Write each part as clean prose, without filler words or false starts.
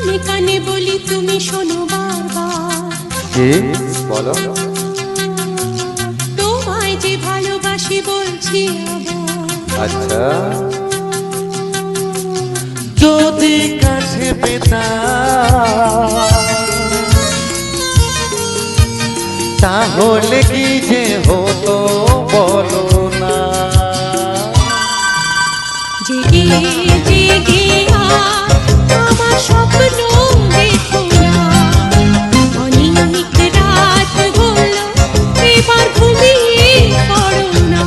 কানে কানে বলি তুমি শোনো বারবার। কি বলো? তোমায় যে ভালোবাসি বলছি আবার। আচ্ছা, যদি কাছে পেতাম তাহলে কি যে হতো বলো না। জেগে জেগে আর আমার স্বপ্ন দেখো না, অনেক রাত হলো এবার ঘুমিয়ে পড়ো না।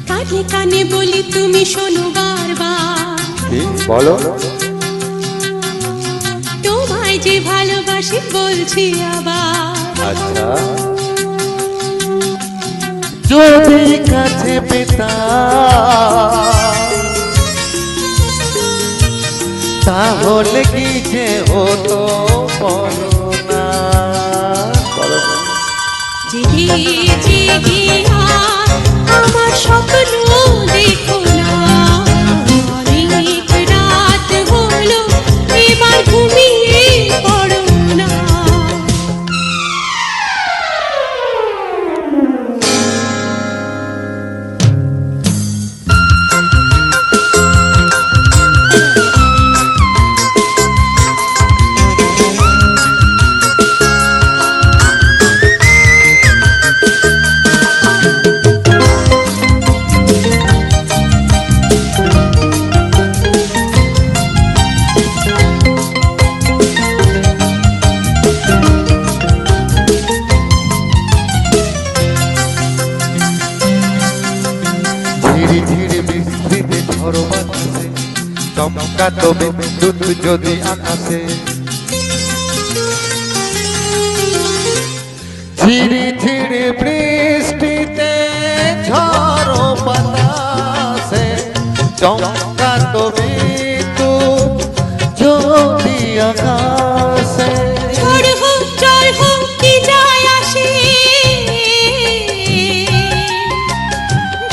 কানে কানে বলি তুমি শোনো বারবার। কি বলো? তোমায় যে ভালোবাসি বলছি আবার। আচ্ছা, যদি কাছে পেতাম তাহলে কি যে হতো বলো না। বলো না। জেগে জেগে আর আমার স্বপ্ন দেখো না, অনেক রাত হলো এবার ঘুমিয়ে পড়ো না। ধীরে ধীরে বৃষ্টিতে ঝড় বাতাসে চমকাতো বিদ্যুৎ যদি আকাশে। ধীরে ধীরে বৃষ্টিতে ঝড় বাতাসে চমকাতো বিদ্যুৎ যদি আকাশে। ঝড় হোক জল হোক কি যায় আসে,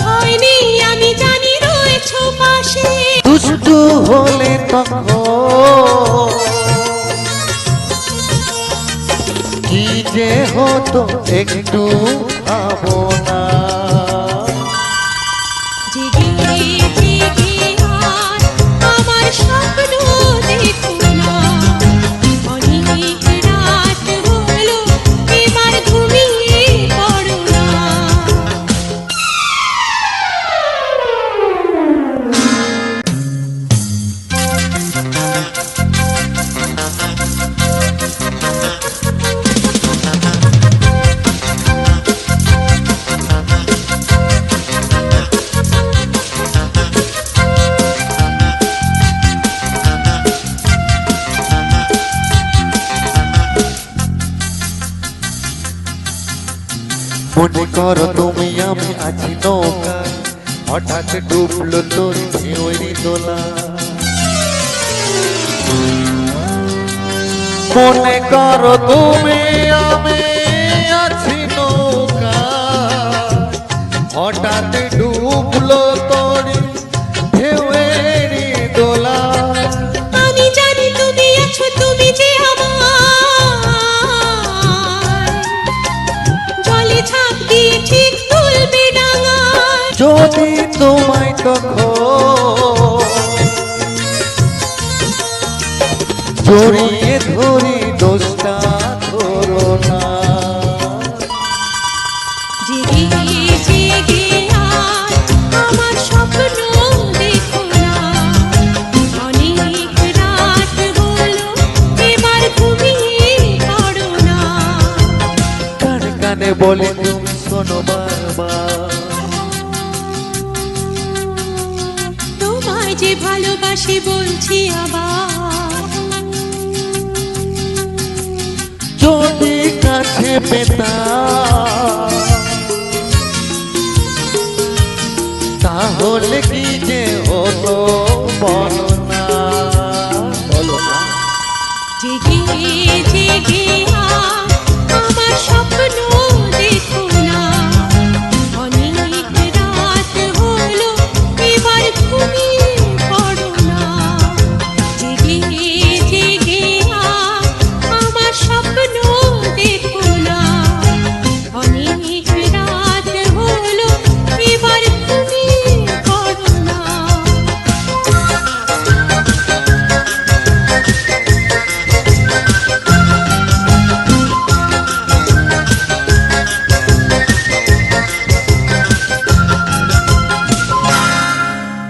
ভয় নেই আমি জানি রয়েছো পাশে। দুষ্টু হলে তখন কি যে হতো একটু ভাবনা। জেগে জেগে আর আমার স্বপ্ন দেখো না, অনেক রাত হলো এবার ঘুমিয়ে পড়ো না। মনে করো তুমি আমি আছি নৌকা, হঠাৎ ডুবলো তোর ঢেউয়ের দোলা। মনে করো তুমি আমি আছি নৌকা, হঠাৎ ডুবলো তোর ঢেউয়ের দোলা। আমি জানি তুমি আছো, তুমি যে আমার, জলে ঝাঁপ দিয়ে ঠিক তুলবে ডাঙায়। যদি তোমায় তখন জড়িয়ে ধরি দোষটা ধরো না। জেগে জেগে আর আমার স্বপ্ন দেখো না, অনেক রাত হলো এবার ঘুমিয়ে পড়ো না। কানে কানে বলে তুমি শোনো বারবার। তোমায় যে ভালোবাসি বলছি আবার। যদি কাছে পেতাম তাহলে কি যে হতো বলো না। বলো না। জেগে জেগে